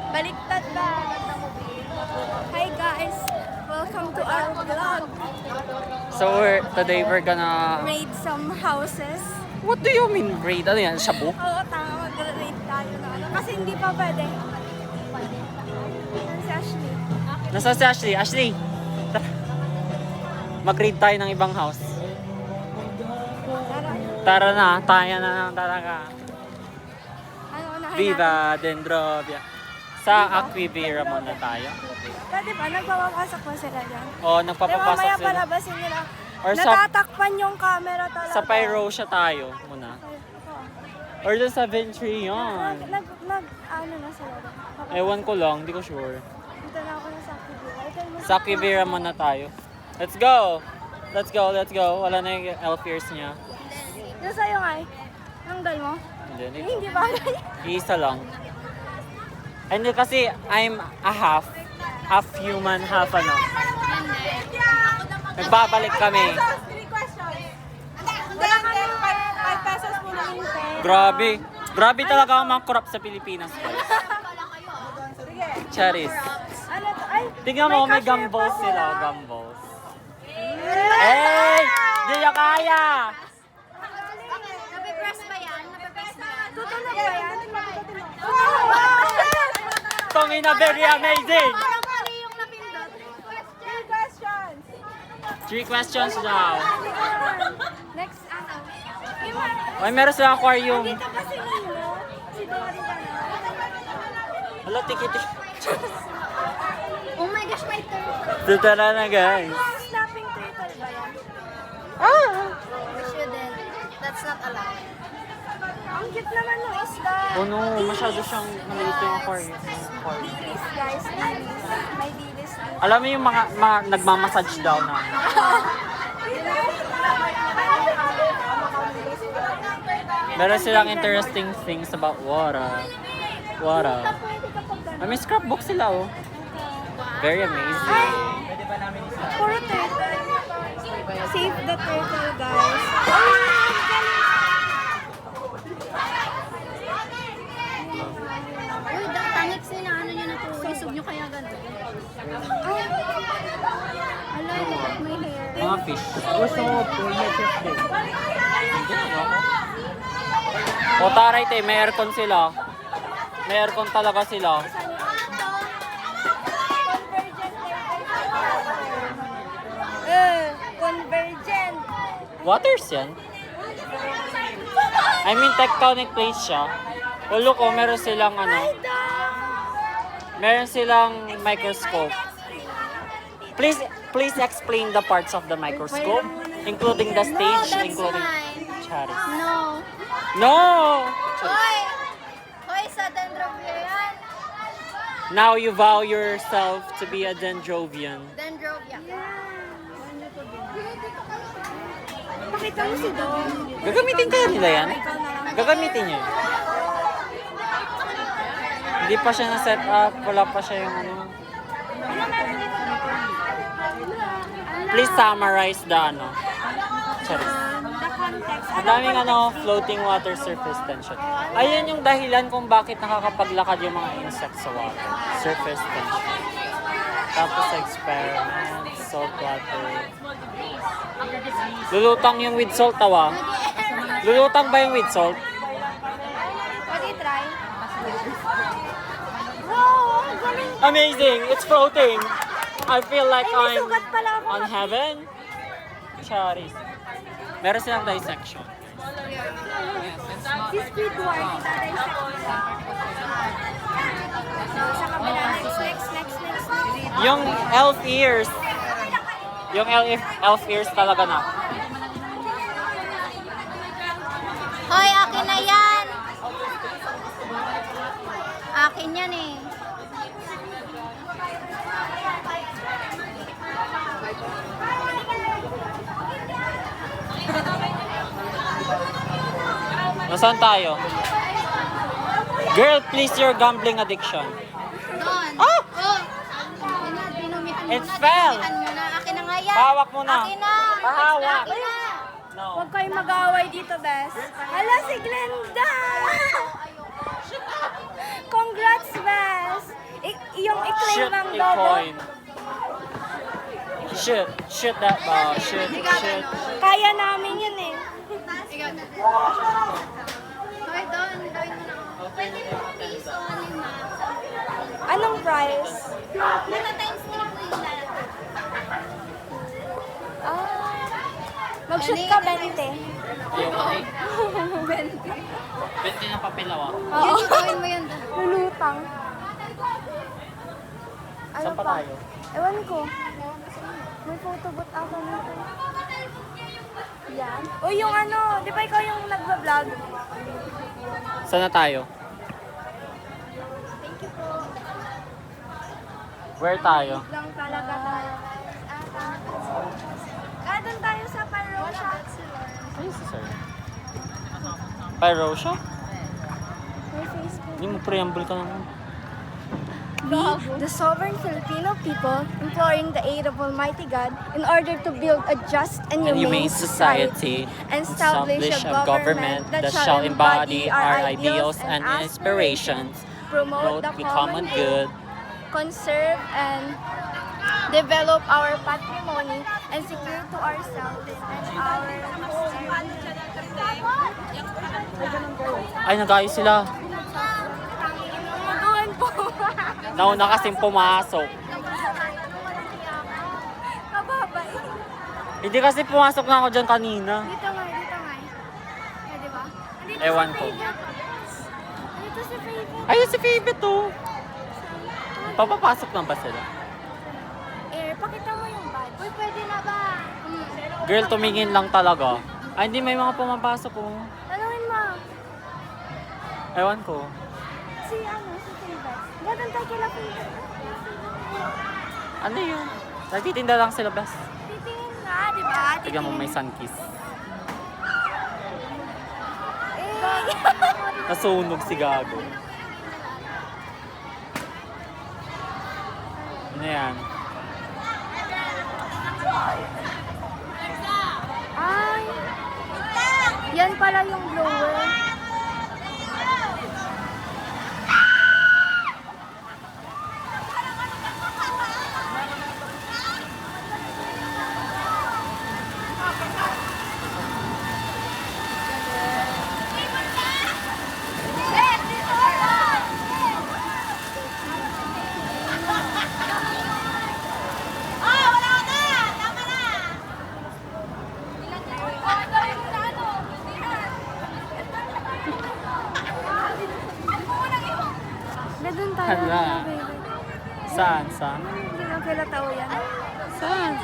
Baliktad ba? Hi guys! Welcome to our vlog. So today we're gonna... Raid some houses. What do you mean raid? Ano yan? Shabu? Oo, tama. Mag-raid tayo na ano. Kasi hindi pa pwede. Yan si Ashley. Nasaan si Ashley? Ashley! Tara. Mag-raid tayo ng ibang house. Tara. Tara na, tayo na talaga. Ano unahin Viva Dendrovia. Sa Aquivira muna tayo. Pwede ba? Nagpapapasok mo sila dyan? O, Di nagpapapasok mamaya sila. palabasin nila. Or Natatakpan yung camera talaga. sa Pyrosia tayo muna. Or dun sa Ventrion. Ano na sila doon? Ewan ko lang, hindi ko sure. Dito na ako na sa Aquivira. Sa Aquivira muna tayo. Let's go! Let's go, let's go. Wala na yung elf ears niya. Yung sa'yo nga eh. Tanggal mo? Hindi, Hindi ba? isa lang. Hindi kasi I'm a half human, half ano. Nagbabalik kami. Wala ka na 5 pesos mo na yung pera. Grabe talaga ang mga corrupt sa Pilipinas, guys. Charis. Ano to? Ay, Tingnan mo, may cashier gumballs pa sila, gumballs. Hey! Di niya kaya! Napipress ba yan? Napipress ba yan? Tutunog ba yan? Wow! Tongina, very amazing! Parang mali yung napindot. 3 questions. 3 questions daw. Next, ano? Ay, meron silang aquarium. Dito ba si Nino? Si Dory ba na? Hala, tikiti. Oh my gosh, may turtle. Dito na guys. Snapping turtle ba yan? We shouldn't. That's not allowed. Ang cute naman ng isda. Oh no, masyado siyang maliit yung aquarium. Dilis guys, dilis. May dilis dito. Alam mo yung mga nagmamassage daw na. Meron silang interesting things about water. Water. May scrapbook sila oh. Very amazing. Puro turtle. Save the turtle guys. Uy, tangik sila. Ano nyo na to? Isog nyo kaya gano'n? Ala, look at my hair. Mga fish. Gusto mo po, may chef din. O taray te, may aircon sila. May aircon talaga sila. Convergent. Waters yan? I mean, tectonic plates siya. O look, oh, meron silang ano. Meron silang microscope. Please explain the parts of the microscope, including the stage, that's including mine. Charis. No. No! Hoy! Hoy, sa Dendrovia yan. Now you vow yourself to be a Dendrovian. Dendrovia. Pakita mo si Don. Gagamitin kaya nila yan? Ikaw na lang. Gagamitin niyo. Hindi pa siya na-set up, wala pa siya yung ano. Please summarize the ano. Charis. The context. Ang daming ano, floating water surface tension. Ayan yung dahilan kung bakit nakakapaglakad yung mga insects sa water. Surface tension. Tapos experiment, salt water. Lulutang yung with salt, tawa. Lulutang ba yung with salt? Pwede try. Wow, ang galing. Amazing! It's floating! I feel like Ay, may I'm sugat pala ako. on heaven. Charis. Meron silang dissection. Si Squidward, dissect nila. Sa kabila, next. Yung elf ears. Yung elf ears talaga na. Hoy, akin na yan. Akin yan eh. Nasaan tayo? Girl, please your gambling addiction. Doon. Ah! Oh! Dinumihan mo It na. fell. Dinumihan mo na. Akin na nga yan. Hawak mo na. Akin na. Pahawak. Akin na. No. Huwag kayong mag-away dito, Bes. Hala, si Glenda! Congrats, Bes! a coin. Shoot that ball. Shoot. Kaya namin yun eh. Ikaw na. Okay, doon. Gawin mo na ako. Pwede mo piso, 5. Anong price? Nasa times 3 po yung lahat. Mag-shoot ka, 20. Okay. 20 na papilaw ah. Oo. Gawin mo yun. Lulutang. Saan pa tayo? Ewan ko. May photo booth ako nito. Yan. O yung ano, di ba ikaw yung nagba-vlog? Saan na tayo? Thank you po. Where tayo? Lang talaga tayo. Doon tayo sa Parosha. Ay, sir. Pyrosha? May Facebook. Hindi mo preamble ka naman. We, the sovereign Filipino people, imploring the aid of Almighty God in order to build a just and humane society and establish a government that shall embody our ideals and aspirations, promote the common good, conserve and develop our patrimony, and secure to ourselves and our Ay, nag-ayos sila. Doon po. Nauna kasing pumasok. Kababay. Hindi kasi pumasok na ako dyan kanina. Dito nga. Pwede ba? Andito Ewan si ko. Favorite. Andito si Favorite. Ayun si Favorite to. Papapasok lang ba sila? Pakita mo yung badge. Uy, pwede na ba? Girl, tumingin lang talaga. Ay, hindi may mga pumapasok oh. Tanungin mo. Ewan ko. Si Favorite. Gano'n tayo kila Favorite. Ano yun? Nagtitinda lang sila, best. Titingin nga, di ba? Tignan mo, may sun kiss. Nasunog si Gago. Ano yan? Ay! Yan pala yung blower. Doon tayo. Hala. Saan? Saan? Hindi lang kila tao yan. Saan?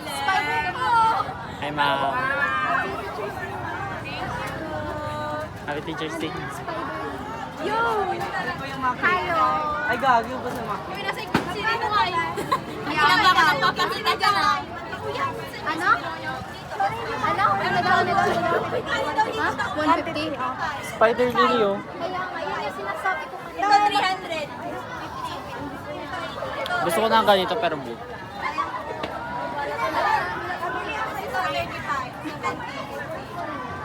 Spider ko! Hi, ma'am. Happy Teacher's Day. Yo! Hello! Ay, Gago ba sa mga? Sino mo ay? Kaya ba ka papakita ka na? Ano? Ano? Ano daw? Ha? 150? Spider Lily, oh. Kaya nga, yun yung sinasabi ko kanina. 300. Gusto ko na ganito, pero blue.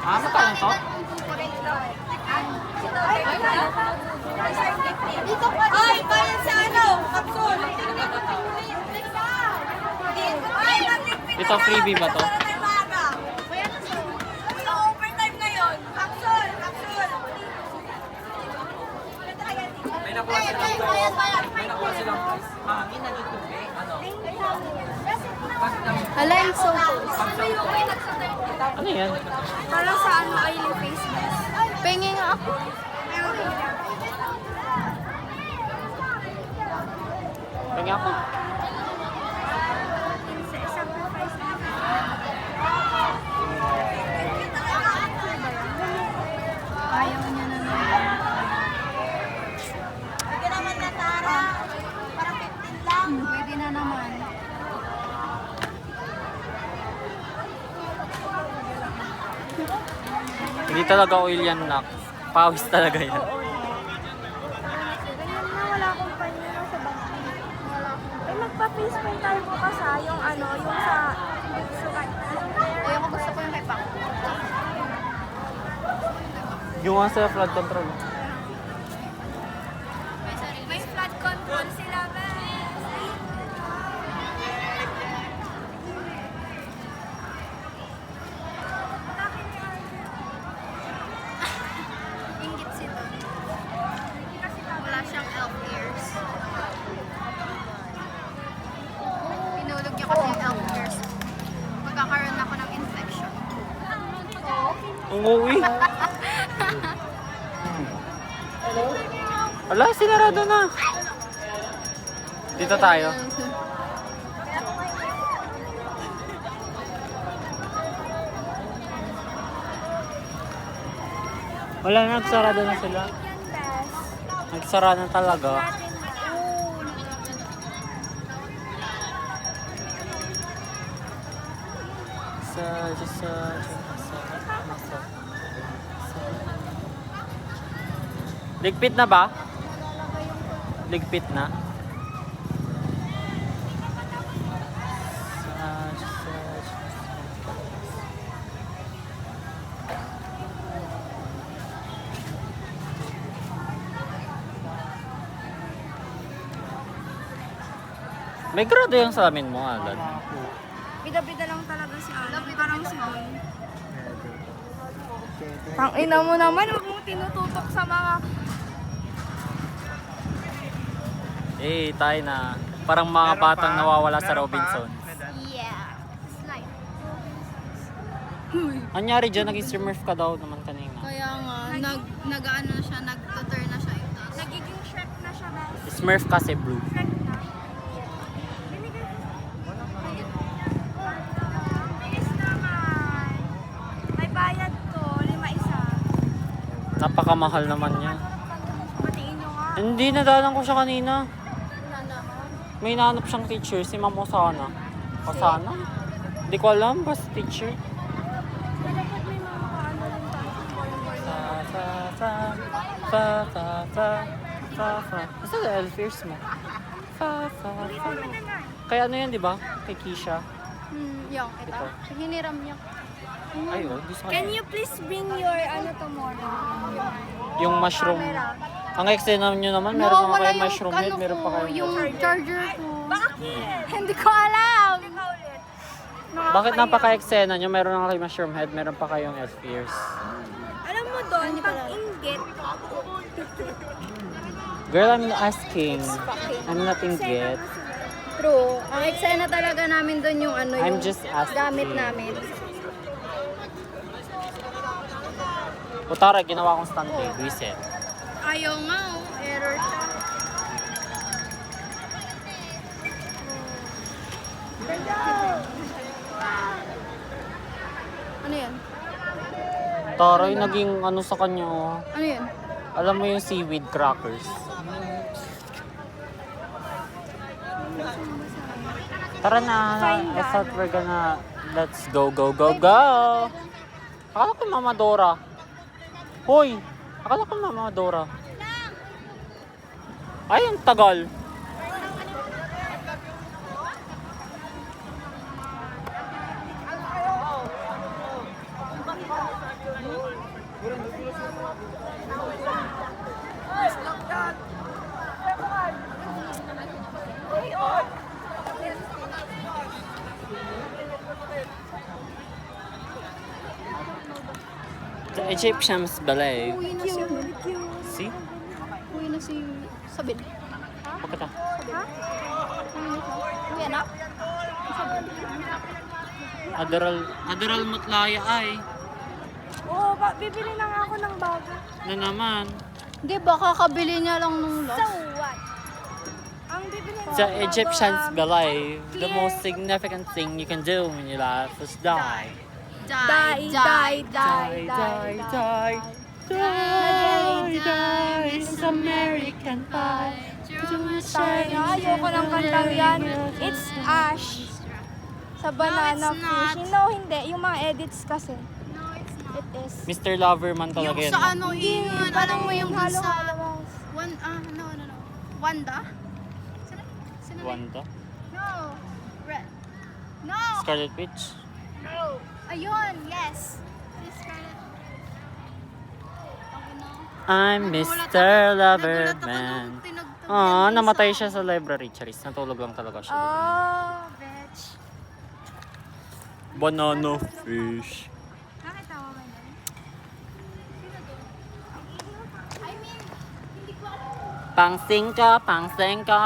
Ah, magkano to? Dito pa. Ay, bayan sa ano? Kapsul. Ito, freebie ba to? Overtime na yun. Kapsul. May nakuha silang May nakuha silang prize. Hangin na dito eh. Ano? Hala, yung so cool. Ano yan? Para sa oily face mask. Pengi nga ako. Tingnan ako. Sacrifice na. Ayaw niya na naman. Pwede naman na Tara. Parang 15 lang. Pwede na naman. Hindi talaga oil yan, nak. Pawis talaga yan. Ganyan na, wala akong panyo sa bangko. Wala akong... Eh, magpa-face paint tayo bukas ha. Yung yung sa... sukat. Ayoko, gusto ko yung kay Paco. Yung nga sa flood control. May flood control sila, bes. uwi. Wala, sinarado na. Dito tayo. Wala na, nagsarado na sila. Nagsara na talaga. Ligpit na ba? Ligpit na? May grado yung salamin mo, Alan. Bida-bida lang talaga si Alan. Parang si Boy. Ang ina mo naman, huwag mo tinututok sa mga... Eh, tayo na. Parang mga batang nawawala sa Robinson. Yeah. Slide. Anyari dyan, naging smurf ka daw naman kanina. Kaya nga, nag-ano siya, nag-tutor na siya ito. Nagiging Shrek na siya, guys. Smurf kasi blue. Shrek na. Bilis naman. May bayad to, 5 isa. Napakamahal naman niya. Patiin nyo nga. Hindi, nadalang ko siya kanina. May nahanap siyang teacher, si Ma'am Osana. Osana? Hindi ko alam, basta teacher. Dapat may mga kaano lang tayo. Basta the elf-ears mo. Kaya ano yan, di ba? Kay Keisha. Yung, ito. Ito. Hiniram niya. Ay, oh, gusto ko. Can you please bring your ano tomorrow? Yung mushroom. Camera. Ang extend nyo naman, meron pa kayo mushroom head, meron pa kayo. Yung charger ko. Bakit? Hindi ko alam. Ikaw ulit. Bakit napaka-eksena nyo, meron na kayo mushroom head, meron pa kayong elf-ears. Alam mo doon, pag inggit, Girl, I'm asking. I'm not inggit. True. Ang eksena talaga namin doon yung ano, I'm yung just asking. gamit namin. O tara, ginawa kong stand table, reset. Ayaw nga, oh. Error siya. Ano yan? Taray, naging ano sa kanya, oh. Ano yan? Alam mo yung seaweed crackers. Tara na, I thought we're gonna, let's go, go, go, go! Akala ko Mama Dora. Hoy! Akala ko Mama Dora. Ay, ang tagal. The Egyptians ballet. Uwi na si... See? Uwi na si... Sabin. Bakit ah? Uwi na? Adderall Mutlaya ay. oh, bibili na nga ako ng bago. Na naman. Hindi, baka kabili niya lang nung So what? Ang bibili na The Egyptians ballet, the most significant thing you can do when your life is die. Die, die, die, die, die. It's American pie. Tayo, ayoko ng kantang yan. It's Ash. Sa Banana Fish. No, hindi. Yung mga edits kasi. It is. Mr. Loverman talaga Yung yun. sa ano yun, alam mo yung halo sa... halo. No. Wanda? Sino? Wanda? No. Red. No. Scarlet Witch? No. Ayun, yes. Si Scarlet. I'm Mr. Loverman. Namatay siya sa library, Charis. Natulog lang talaga siya. Oh, bitch. Banana fish. Bakit tawa ka na?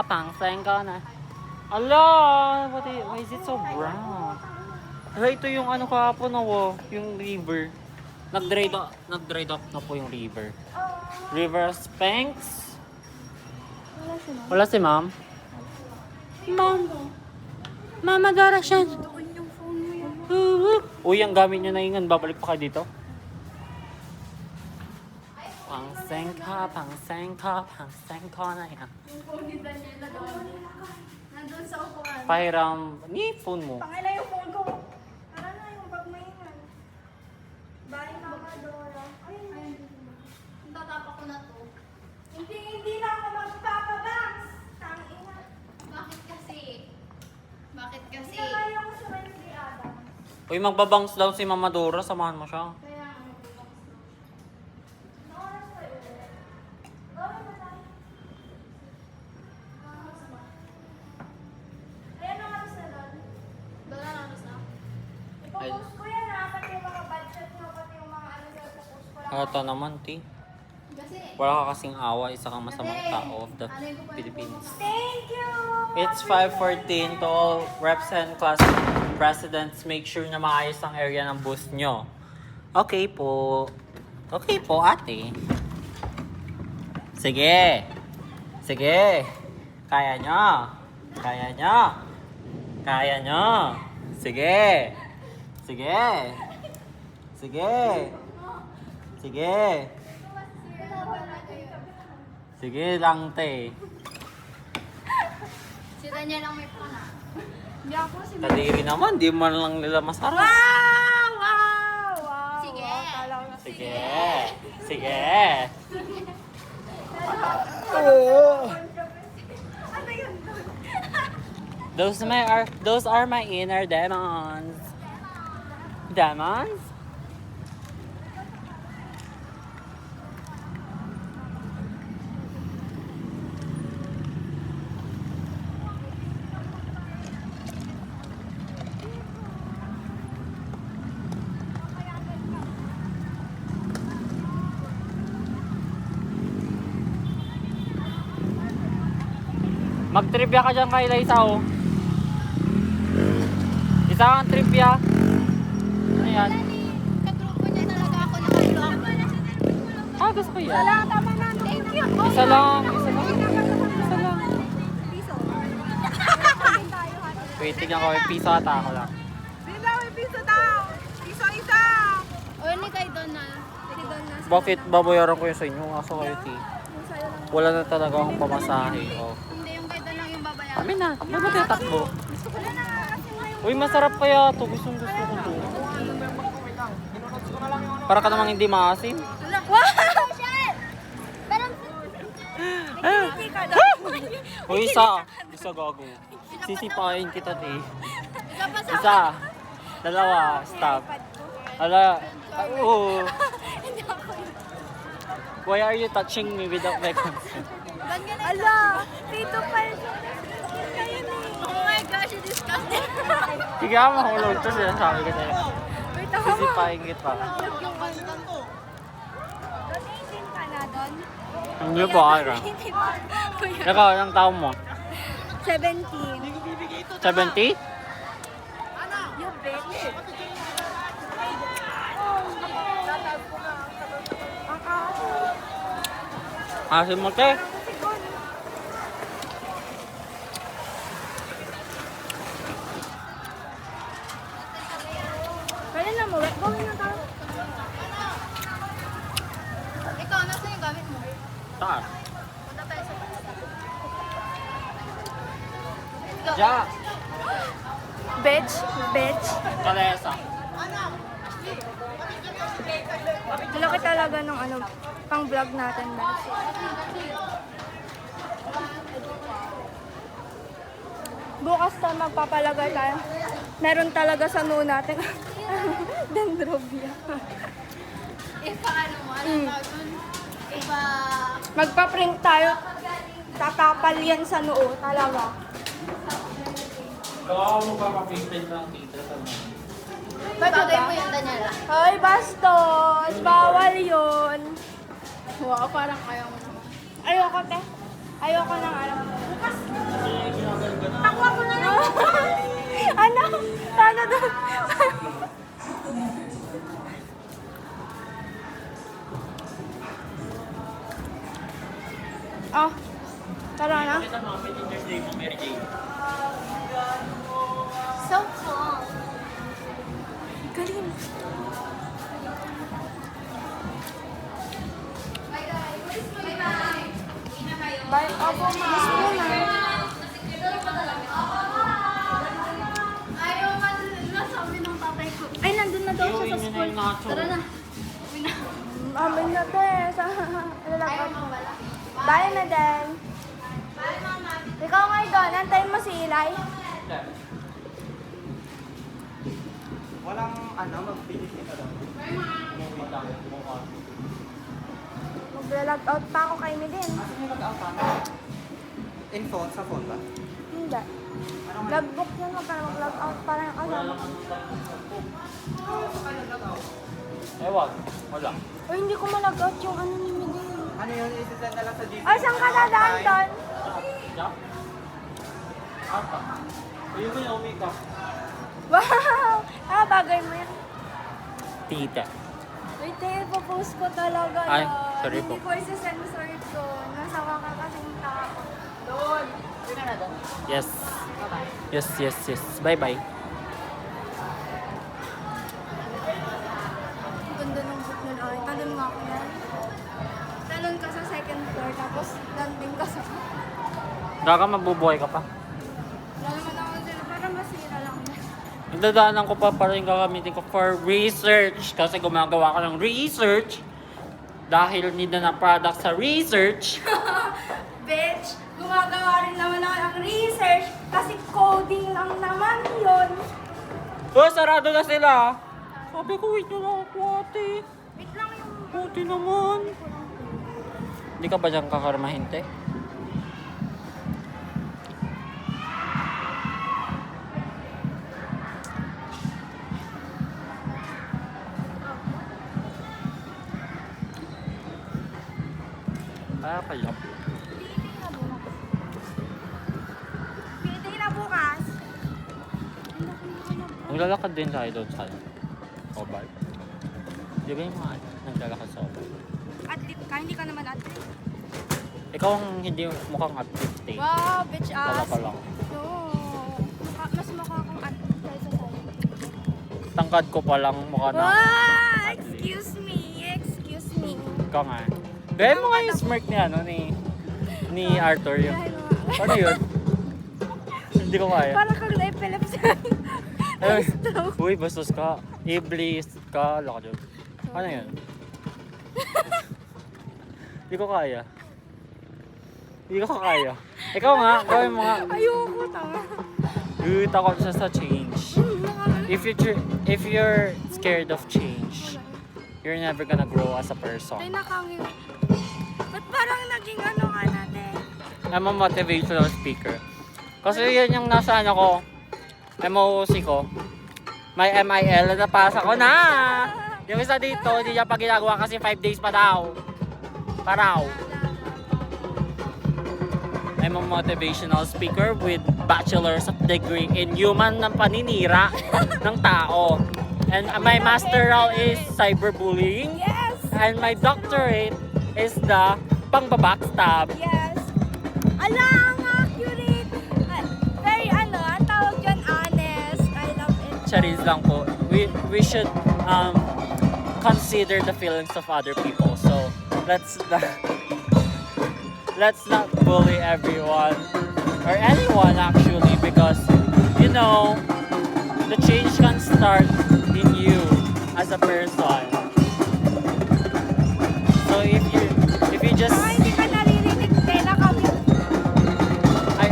Pangsengka na. Ala, why is it so brown? Ala, ito yung ano kahapon, oh, yung river. Nag-dry dock na po yung river. River Spanx. Wala siya na. Wala si ma'am. Ma'am. Mama Dara siya. Doon yung phone mo yun. Uy, ang gamit nyo na ingan. Babalik pa kayo dito. Pangsengka na yan. Yung phone ni Daniela doon. Nandun sa upuan. Pahiram. Ni phone mo. Pangila yung phone ko. Tara na yung bag mo yun. Bye, Mama Dora. Ay, Tatapak ko na to. hindi na ako magpapabangs. Tangina. Bakit kasi? Bakit kasi? Hindi na kaya ko sa Wednesday, Adam. Uy, magbabangs daw si Mama Dora. Samahan mo siya. Kaya ano po ba? Ano oras pa yun? Gawin na tayo. Ayan ang oras na doon. Wala na oras na. Ipopost ko yan ha, pati yung mga budget nyo, pati yung mga ano sa ipopost ko lang. Ata naman, ti. Kasi, Wala ka kasing awa. Isa kang masamang tao of the Philippines. Thank you! It's 5:14 to all reps and class presidents. Make sure na maayos ang area ng booth nyo. Okay po. Okay po, ate. Sige. Sige. Kaya nyo. Kaya nyo. Kaya nyo. Sige. Sige. Sige. Sige. Sige lang, te. si Daniel ang may phone ah. Hindi ako si Kadiri naman, di man lang nila masarap. Wow! Wow! Wow! Sige. Akala ko Sige. Sige. ano yun? Those are my inner demons. Demons? Mag-trivia ka dyan kay Liza, oh. Isa kang trivia. Ano yan? Katrupo niya talaga ako naka-vlog. Ah, gusto ko yan. Tama na. Thank you. Isa lang. Isa lang. Isa lang. Piso. Wait, tignan ko. May piso ata ako lang. Piso daw. Piso isa. O ni kay Donald. Si Don na. Bakit babayaran ko yun sa inyo? Aso kayo, ti. Yung sa'yo lang. Wala na talaga akong pamasahe. Oh. Hindi yung kay Don lang yung babayaran. Kami na. Kami ba tinatakbo? Wala na kasi may Uy, masarap kaya to. Gustong gusto ko to. Para ka namang hindi maasim. Wow! Shit! Parang hindi ka daw. Uy, isa. Isa gago. Sisipain kita, ti. Isa pa sa... Isa. Dalawa. Stop. Ala. Oo. Why are you touching me without my consent? Ala! Dito pa yun. Oh my gosh, you disgusting. Sige ka, mahulog to. Sinasabi ko sa'yo. Wait, ako mo. Sisipain kita. Yung kanta ko. Doon 18 ka na doon? Hindi po, Ara. Kuya. Ikaw, anong taon mo? 17. 70? You bitch. Asim mo, te. Pwede na mo. Gawin na tayo. Ikaw, nasa yung gamit mo? Taas. Punta tayo sa Let's go. Ja. Bitch. Bitch. Kalesa. Laki talaga ng ano, pang vlog natin ba? Bukas na magpapalagay tayo. Meron talaga sa noo natin. Dendrobia. Ipa ano mo? Anong tawag dun? Ipa... Magpa-print tayo. Tatapal yan sa noo talaga. Gawa mo papapintin ng tita sa mga. Bagay mo yung Daniela. Hoy, bastos! Bawal yun. Wow, parang ayaw mo naman. Ayoko, te. Ayoko nang alam. Bukas. Takwa ko na lang. Ano? Ano doon? Tara na. Ito mo, Happy Teacher's Day mo, Mary Jane. So cool. Galing. Bye. Opo, Miss Muna. Ayaw man sabi ng tatay ko. Ay, nandun na daw siya sa Iuwi niyo na school. yung nacho. Tara na. Amin na to eh. Ayaw mo wala. Bye na din. Bye, mama. Ikaw nga doon. Antayin mo si Eli. Walang ano, mag-finish ito daw. Mag-log out pa ako kay Midin. Asa may mag-out ka? In phone? Sa phone ba? Hindi. Anong Logbook yun mo para mag-log out para yung kasama. Ewan, wala. O hindi ko ma-log out yung ano ni Midin. Ano yun? Isisend na lang sa GC. Ay, saan ka dadaan doon? Diyan? Apa? Uy mo yung umika. Wow! Ah, bagay mo yan. Tita. Wait, ipopost ko talaga Ay, na. sorry po. Hindi ko isa-sensor ko. Nasawa ka kasing tao. Doon. Yes. Yes, yes, yes. Bye-bye. Ang ganda ng book nun. Ay, talon nga ako yan. Talon ka sa second floor, tapos landing ka sa... Baka mabubuhay ka pa. Wala naman ako dyan. Parang masira lang. Nagdadaanan ko pa para yung gagamitin ko for research. Kasi gumagawa ka ng research. Dahil need na product sa research. Bitch! Gumagawa rin naman ako ng research kasi coding lang naman yun. Oh, sarado na sila. Sabi ko, wait nyo lang ako, ate. Wait lang yung... Ate naman. Hindi ka ba dyan kakarmahinte? Ah, kaya. Meeting na bukas. Maglalakad din tayo doon sa Obal. Di ba yung mga naglalakad sa Obal? Athlete ka, hindi ka naman athlete. Ikaw ang hindi mukhang athlete eh. Wow, bitch Tala ass. ka lang. No. Mas mukha akong athlete kaysa sa'yo. Tangkad ko pa lang mukha na. Ah, excuse me. Excuse me. Ikaw nga. Gaya mo nga yung smirk ni ano ni Arthur yun. Ano yun? Hindi ko kaya. Parang kang na-epilepsy. Ay, uy, bastos ka. Iblis ka. Laka dyan. Ano yun? Hindi ko kaya. Hindi ko kaya. Ikaw nga, gawin mo nga. Ayoko, tanga. Takot siya sa change. If you're scared of change, you're never gonna grow as a Tay person. nakangin. Ba't parang naging ano ka natin? I'm a motivational speaker. Kasi yan yung nasa ano ko, MOOC ko. May MIL, napasa ko na! Yung isa dito, hindi niya pa ginagawa kasi 5 days pa daw. Paraw. I'm a motivational speaker with bachelor's of degree in human ng paninira ng tao. And my masteral is cyberbullying. Yes! And my doctorate is the pangbabackstab. Yes! Ala, ang accurate! Very ano, ang tawag dyan, honest. I love it. Charis lang po. We should consider the feelings of other people. So let's not bully everyone or anyone actually, because you know the change can start in you as a person. So if you just Ay, hindi ka naririnig. Tela kami. I,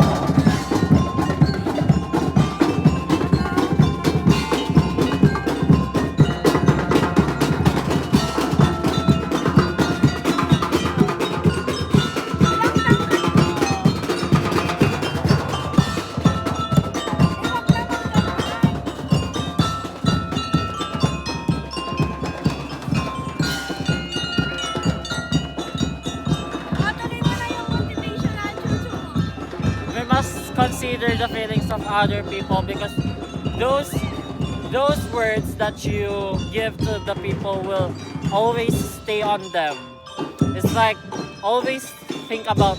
Matuloy mo na yung motivational chuchu mo. we must consider the feelings of other people, because those words that you give to the people will always stay on them. It's like always think about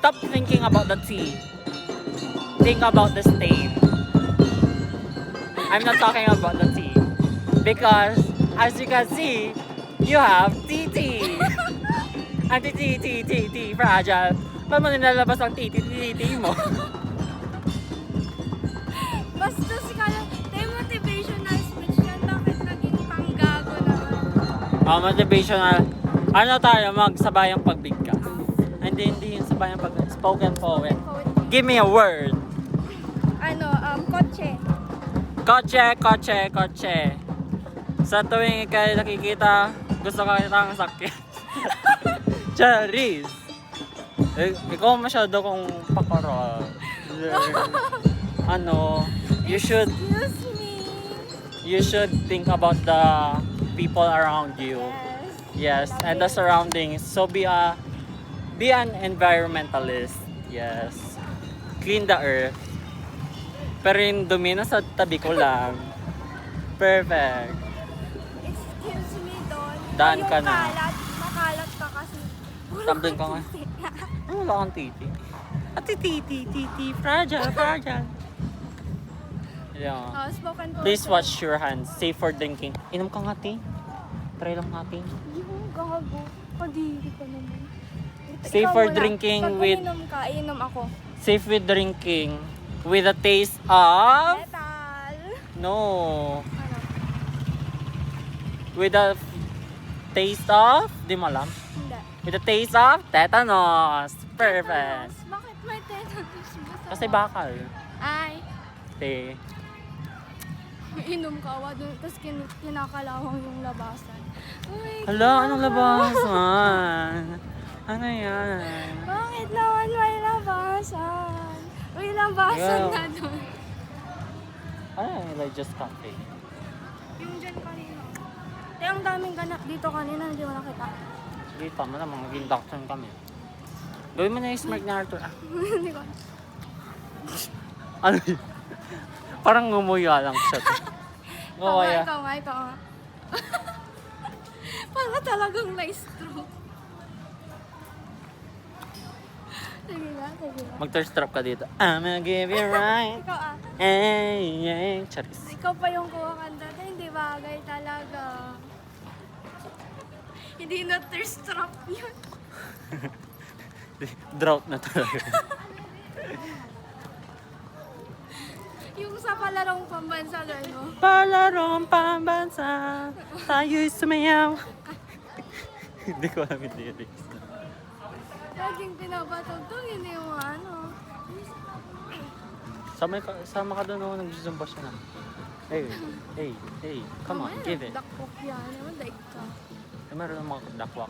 Stop thinking about the tea. Think about the stain. I'm not talking about the tea. Because, as you can see, you have TT. Anti-TT, fragile. Ba't mo nilalabas ang TT mo? Basta si Kala, tayo motivational speech yan. Bakit naging panggago naman? Motivational. Ano tayo, magsabayang pagbigkas. Hindi yung sabayang pagbigkas. Spoken poet. Give me a word. Kotse. Kotse. Sa tuwing ikay nakikita, gusto ka kitang sakyan. Charis! Ikaw masyado kong pakara. You should Excuse me. you should think about the people around you. Yes. Yes, and the surroundings. So be an environmentalist. Yes. Clean the earth. Pero yung dumi na sa tabi ko lang. Perfect. Excuse me, Don. Daan Yung ka na. makalat ka kasi. Tumbling ka nga. Ano wala kang titi? Titi, fragile. Yeah. Spoken poet. Please wash your hands. Safe for drinking. Inom ka nga, ti. Try lang natin. Yung gago. Kadiri ka naman. Safe Ikaw for muna. drinking Pag with- uminom ka, inom ako. Safe with drinking with a taste of... Metal. No. Ano? With a taste of... Di mo alam? Hindi. With a taste of tetanus. Perfect. Tetanus. Bakit may tetanus? Basta Kasi bakal. Ay. Te. Inom ka, tapos kinakalawang yung labasan. Oh my Hala, God. anong labasan? Ano yan? Bakit naman may labasan? May labasan Yeah. na doon. Ano yung just cafe? Yung dyan kanina. Ang daming ganap dito kanina, hindi mo nakita. Dito mo na, mga induction kami. Gawin mo na yung smart na Arthur. Hindi ko. Ano yun? Parang ngumuya lang siya. Ngumuya. Ikaw nga. Para talagang na-stroke. Sige nga. Mag-thirst trap ka dito. I'm gonna give you right. Ikaw Hey. Charis. Ikaw pa yung kumakanta. Hindi bagay talaga. Hindi na thirst trap yun. Drought na talaga. Yung sa palarong pambansa doon mo. Palarong pambansa, tayo'y sumayaw. Hindi ko alam yung lyrics. Laging pinapatugtog, hindi yung ano. Sama ka doon, nag-zumba siya na. Hey, come on, give it. Dakpok yan. Naman, daig ka. Meron ng mga dakwak.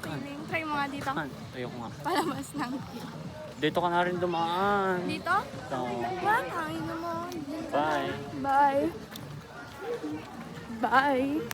Piling. Try mo nga dito. Ayoko nga. Palabas ng Dito ka na rin dumaan. Dito? So, Wala, kain naman. bye. Bye. Bye.